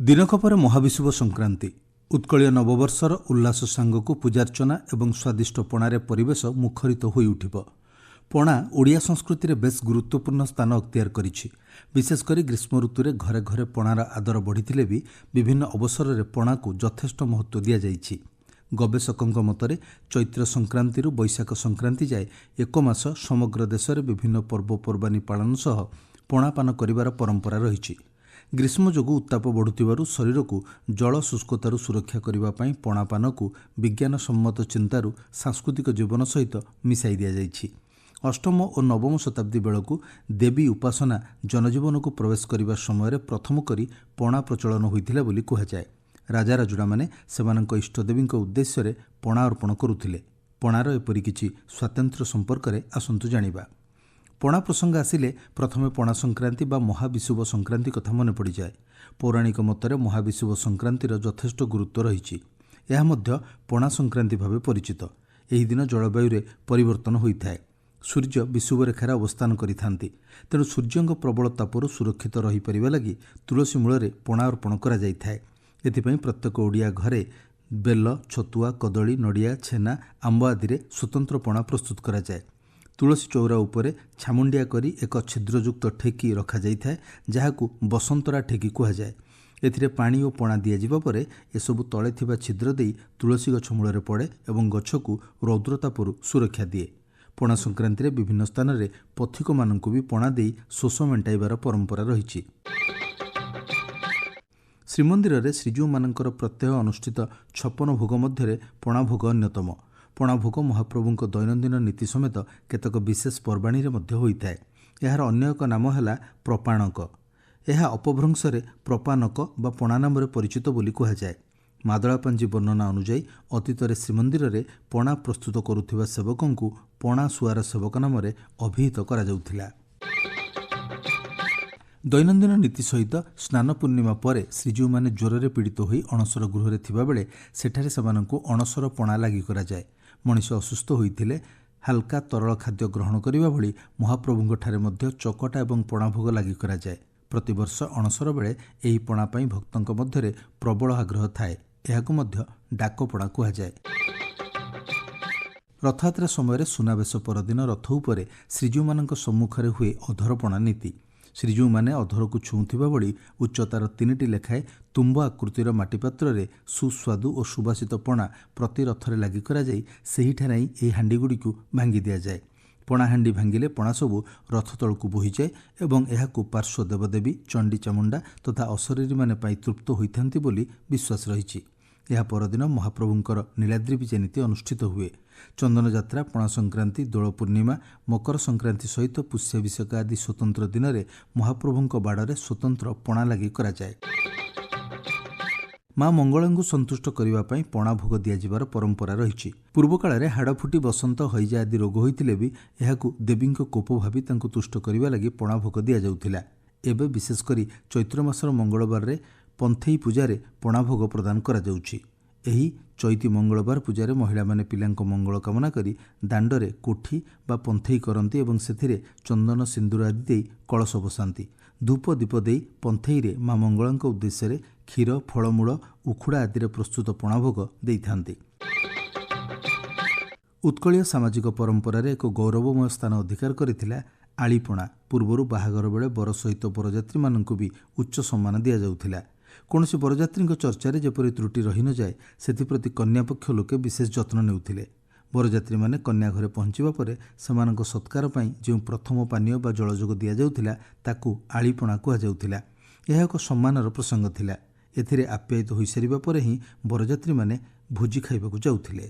ଦିନକ ପରେ ମହାବିଷୁବ ସଂକ୍ରାନ୍ତି। ଉତ୍କଳୀୟ ନବବର୍ଷର ଉଲ୍ଲାସ ସାଙ୍ଗକୁ ପୂଜାର୍ଚ୍ଚନା ଏବଂ ସ୍ୱାଦିଷ୍ଟ ପଣାରେ ପରିବେଶ ମୁଖରିତ ହୋଇଉଠିବ। ପଣା ଓଡ଼ିଆ ସଂସ୍କୃତିରେ ବେଶ୍ ଗୁରୁତ୍ୱପୂର୍ଣ୍ଣ ସ୍ଥାନ ଅକ୍ତିଆର କରିଛି। ବିଶେଷ କରି ଗ୍ରୀଷ୍ମ ଋତୁରେ ଘରେ ଘରେ ପଣାର ଆଦର ବଢ଼ିଥିଲେ ବି ବିଭିନ୍ନ ଅବସରରେ ପଣାକୁ ଯଥେଷ୍ଟ ମହତ୍ତ୍ୱ ଦିଆଯାଇଛି। ଗବେଷକଙ୍କ ମତରେ ଚୈତ୍ର ସଂକ୍ରାନ୍ତିରୁ ବୈଶାଖ ସଂକ୍ରାନ୍ତି ଯାଏ ଏକ ମାସ ସମଗ୍ର ଦେଶରେ ବିଭିନ୍ନ ପର୍ବପର୍ବାଣୀ ପାଳନ ସହ ପଣାପାନ କରିବାର ପରମ୍ପରା ରହିଛି। ଗ୍ରୀଷ୍ମ ଯୋଗୁଁ ଉତ୍ତାପ ବଢ଼ୁଥିବାରୁ ଶରୀରକୁ ଜଳ ଶୁଷ୍କତାରୁ ସୁରକ୍ଷା କରିବା ପାଇଁ ପଣାପାନକୁ ବିଜ୍ଞାନସମ୍ମତ ଚିନ୍ତାରୁ ସାଂସ୍କୃତିକ ଜୀବନ ସହିତ ମିଶାଇ ଦିଆଯାଇଛି। ଅଷ୍ଟମ ଓ ନବମ ଶତାବ୍ଦୀ ବେଳକୁ ଦେବୀ ଉପାସନା ଜନଜୀବନକୁ ପ୍ରବେଶ କରିବା ସମୟରେ ପ୍ରଥମ କରି ପଣା ପ୍ରଚଳନ ହୋଇଥିଲା ବୋଲି କୁହାଯାଏ। ରାଜାରାଜୁଡ଼ାମାନେ ସେମାନଙ୍କ ଇଷ୍ଟଦେବୀଙ୍କ ଉଦ୍ଦେଶ୍ୟରେ ପଣା ଅର୍ପଣ କରୁଥିଲେ। ପଣାର ଏପରି କିଛି ସ୍ୱାତନ୍ତ୍ର୍ୟ ସମ୍ପର୍କରେ ଆସନ୍ତୁ ଜାଣିବା। ପଣା ପ୍ରସଙ୍ଗ ଆସିଲେ ପ୍ରଥମେ ପଣା ସଂକ୍ରାନ୍ତି ବା ମହାବିଷୁବ ସଂକ୍ରାନ୍ତି କଥା ମନେ ପଡ଼ିଯାଏ। ପୌରାଣିକ ମତରେ ମହାବିଷୁବ ସଂକ୍ରାନ୍ତିର ଯଥେଷ୍ଟ ଗୁରୁତ୍ୱ ରହିଛି। ଏହା ମଧ୍ୟ ପଣା ସଂକ୍ରାନ୍ତି ଭାବେ ପରିଚିତ। ଏହି ଦିନ ଜଳବାୟୁରେ ପରିବର୍ତ୍ତନ ହୋଇଥାଏ। ସୂର୍ଯ୍ୟ ବିଷୁବ ରେଖାରେ ଅବସ୍ଥାନ କରିଥାନ୍ତି। ତେଣୁ ସୂର୍ଯ୍ୟଙ୍କ ପ୍ରବଳ ତାପରୁ ସୁରକ୍ଷିତ ରହିପାରିବା ଲାଗି ତୁଳସୀ ମୂଳରେ ପଣା ଅର୍ପଣ କରାଯାଇଥାଏ। ଏଥିପାଇଁ ପ୍ରତ୍ୟେକ ଓଡ଼ିଆ ଘରେ ବେଲ, ଛତୁଆ, କଦଳୀ, ନଡ଼ିଆ, ଛେନା, ଆମ୍ବ ଆଦିରେ ସ୍ୱତନ୍ତ୍ର ପଣା ପ୍ରସ୍ତୁତ କରାଯାଏ। ତୁଳସୀ ଚଉରା ଉପରେ ଛାମୁଣ୍ଡିଆ କରି ଏକ ଛିଦ୍ରଯୁକ୍ତ ଠେକି ରଖାଯାଇଥାଏ, ଯାହାକୁ ବସନ୍ତରା ଠେକି କୁହାଯାଏ। ଏଥିରେ ପାଣି ଓ ପଣା ଦିଆଯିବା ପରେ ଏସବୁ ତଳେ ଥିବା ଛିଦ୍ର ଦେଇ ତୁଳସୀ ଗଛ ମୂଳରେ ପଡ଼େ ଏବଂ ଗଛକୁ ରୌଦ୍ରତାପରୁ ସୁରକ୍ଷା ଦିଏ। ପଣା ସଂକ୍ରାନ୍ତିରେ ବିଭିନ୍ନ ସ୍ଥାନରେ ପଥିକମାନଙ୍କୁ ବି ପଣା ଦେଇ ଶୋଷ ମେଣ୍ଟାଇବାର ପରମ୍ପରା ରହିଛି। ଶ୍ରୀମନ୍ଦିରରେ ଶ୍ରୀଜୀଉମାନଙ୍କର ପ୍ରତ୍ୟହ ଅନୁଷ୍ଠିତ 56 ଭୋଗ ମଧ୍ୟରେ ପଣା ଭୋଗ ଅନ୍ୟତମ। ପଣା ଭୋଗ ମହାପ୍ରଭୁଙ୍କ ଦୈନନ୍ଦିନ ନୀତି ସମେତ କେତେକ ବିଶେଷ ପର୍ବାଣୀରେ ମଧ୍ୟ ହୋଇଥାଏ। ଏହାର ଅନ୍ୟ ଏକ ନାମ ହେଲା ପ୍ରପାଣକ। ଏହା ଅପଭ୍ରଂଶରେ ପ୍ରପାନକ ବା ପଣା ନାମରେ ପରିଚିତ ବୋଲି କୁହାଯାଏ। ମାଦଳାପାଞ୍ଜି ବର୍ଣ୍ଣନା ଅନୁଯାୟୀ ଅତୀତରେ ଶ୍ରୀମନ୍ଦିରରେ ପଣା ପ୍ରସ୍ତୁତ କରୁଥିବା ସେବକଙ୍କୁ ପଣା ସୁଆର ସେବକ ନାମରେ ଅଭିହିତ କରାଯାଉଥିଲା। ଦୈନନ୍ଦିନ ନୀତି ସହିତ ସ୍ନାନ ପୂର୍ଣ୍ଣିମା ପରେ ଶ୍ରୀଜୀଉମାନେ ଜ୍ୱରରେ ପୀଡ଼ିତ ହୋଇ ଅଣସର ଗୃହରେ ଥିବାବେଳେ ସେଠାରେ ସେମାନଙ୍କୁ ଅଣସର ପଣା ଲାଗି କରାଯାଏ। ମଣିଷ ଅସୁସ୍ଥ ହୋଇଥିଲେ ହାଲକା ତରଳ ଖାଦ୍ୟ ଗ୍ରହଣ କରିବା ଭଳି ମହାପ୍ରଭୁଙ୍କଠାରେ ମଧ୍ୟ ଚକଟା ଏବଂ ପଣା ଭୋଗ ଲାଗି କରାଯାଏ। ପ୍ରତିବର୍ଷ ଅଣସର ବେଳେ ଏହି ପଣା ପାଇଁ ଭକ୍ତଙ୍କ ମଧ୍ୟରେ ପ୍ରବଳ ଆଗ୍ରହ ଥାଏ। ଏହାକୁ ମଧ୍ୟ ଡାକପଣା କୁହାଯାଏ। ରଥଯାତ୍ରା ସମୟରେ ସୁନାବେଶ ପରଦିନ ରଥ ଉପରେ ଶ୍ରୀଜୀଉମାନଙ୍କ ସମ୍ମୁଖରେ ହୁଏ ଅଧରପଣା ନୀତି। ଶ୍ରୀଜୀଉମାନେ ଅଧରକୁ ଛୁଉଁଥିବା ଭଳି ଉଚ୍ଚତାର 3ଟି ଲେଖାଏଁ ତୁମ୍ବ ଆକୃତିର ମାଟିପାତ୍ରରେ ସୁସ୍ୱାଦୁ ଓ ସୁବାସିତ ପଣା ପ୍ରତି ରଥରେ ଲାଗି କରାଯାଇ ସେହିଠାରେ ହିଁ ଏହି ହାଣ୍ଡିଗୁଡ଼ିକୁ ଭାଙ୍ଗି ଦିଆଯାଏ। ପଣାହାଣ୍ଡି ଭାଙ୍ଗିଲେ ପଣା ସବୁ ରଥ ତଳକୁ ବୋହିଯାଏ ଏବଂ ଏହାକୁ ପାର୍ଶ୍ୱ ଦେବଦେବୀ, ଚଣ୍ଡୀ ଚାମୁଣ୍ଡା ତଥା ଅଶରୀରୀମାନେ ପାଇଁ ତୃପ୍ତ ହୋଇଥାନ୍ତି ବୋଲି ବିଶ୍ୱାସ ରହିଛି। ଏହା ପରଦିନ ମହାପ୍ରଭୁଙ୍କର ନୀଳାଦ୍ରି ବିଜେ ନୀତି ଅନୁଷ୍ଠିତ ହୁଏ। ଚନ୍ଦନଯାତ୍ରା, ପଣା ସଂକ୍ରାନ୍ତି, ଦୋଳ ପୂର୍ଣ୍ଣିମା, ମକର ସଂକ୍ରାନ୍ତି ସହିତ ପୁଷ୍ୟାଭିଷେକ ଆଦି ସ୍ୱତନ୍ତ୍ର ଦିନରେ ମହାପ୍ରଭୁଙ୍କ ବାଡ଼ରେ ସ୍ୱତନ୍ତ୍ର ପଣା ଲାଗି କରାଯାଏ। ମା ମଙ୍ଗଳାଙ୍କୁ ସନ୍ତୁଷ୍ଟ କରିବା ପାଇଁ ପଣା ଭୋଗ ଦିଆଯିବାର ପରମ୍ପରା ରହିଛି। ପୂର୍ବକାଳରେ ହାଡ଼ ଫୁଟି ବସନ୍ତ, ହଇଜା ଆଦି ରୋଗ ହୋଇଥିଲେ ବି ଏହାକୁ ଦେବୀଙ୍କ କୋପ ଭାବି ତାଙ୍କୁ ତୁଷ୍ଟ କରିବା ଲାଗି ପଣା ଭୋଗ ଦିଆଯାଉଥିଲା। ଏବେ ବିଶେଷ କରି ଚୈତ୍ର ମାସର ମଙ୍ଗଳବାରରେ ପନ୍ଥେଇ ପୂଜାରେ ପଣା ଭୋଗ ପ୍ରଦାନ କରାଯାଉଛି। ଏହି ଚୈତି ମଙ୍ଗଳବାର ପୂଜାରେ ମହିଳାମାନେ ପିଲାଙ୍କ ମଙ୍ଗଳ କାମନା କରି ଦାଣ୍ଡରେ କୋଠି ବା ପନ୍ଥେଇ କରନ୍ତି ଏବଂ ସେଥିରେ ଚନ୍ଦନ, ସିନ୍ଦୁର ଆଦି ଦେଇ କଳସ ବସାନ୍ତି। ଧୂପ ଦୀପ ଦେଇ ପନ୍ଥେଇରେ ମା ମଙ୍ଗଳାଙ୍କ ଉଦ୍ଦେଶ୍ୟରେ କ୍ଷୀର, ଫଳମୂଳ, ଉଖୁଡ଼ା ଆଦିରେ ପ୍ରସ୍ତୁତ ପଣା ଭୋଗ ଦେଇଥାନ୍ତି। ଉତ୍କଳୀୟ ସାମାଜିକ ପରମ୍ପରାରେ ଏକ ଗୌରବମୟ ସ୍ଥାନ ଅଧିକାର କରିଥିଲା ଆଳିପଣା। ପୂର୍ବରୁ ବାହାଘର ବେଳେ ବର ସହିତ ବରଯାତ୍ରୀମାନଙ୍କୁ ବି ଉଚ୍ଚ ସମ୍ମାନ ଦିଆଯାଉଥିଲା। କୌଣସି ବରଯାତ୍ରୀଙ୍କ ଚର୍ଚ୍ଚାରେ ଯେପରି ତ୍ରୁଟି ରହିନଯାଏ ସେଥିପ୍ରତି କନ୍ୟାପକ୍ଷ ଲୋକେ ବିଶେଷ ଯତ୍ନ ନେଉଥିଲେ। ବରଯାତ୍ରୀମାନେ କନ୍ୟା ଘରେ ପହଞ୍ଚିବା ପରେ ସେମାନଙ୍କ ସତ୍କାର ପାଇଁ ଯେଉଁ ପ୍ରଥମ ପାନୀୟ ବା ଜଳଯୋଗ ଦିଆଯାଉଥିଲା ତାକୁ ଆଳିପଣା କୁହାଯାଉଥିଲା। ଏହା ଏକ ସମ୍ମାନର ପ୍ରସଙ୍ଗ ଥିଲା। ଏଥିରେ ଆପ୍ୟାୟିତ ହୋଇସାରିବା ପରେ ହିଁ ବରଯାତ୍ରୀମାନେ ଭୋଜି ଖାଇବାକୁ ଯାଉଥିଲେ।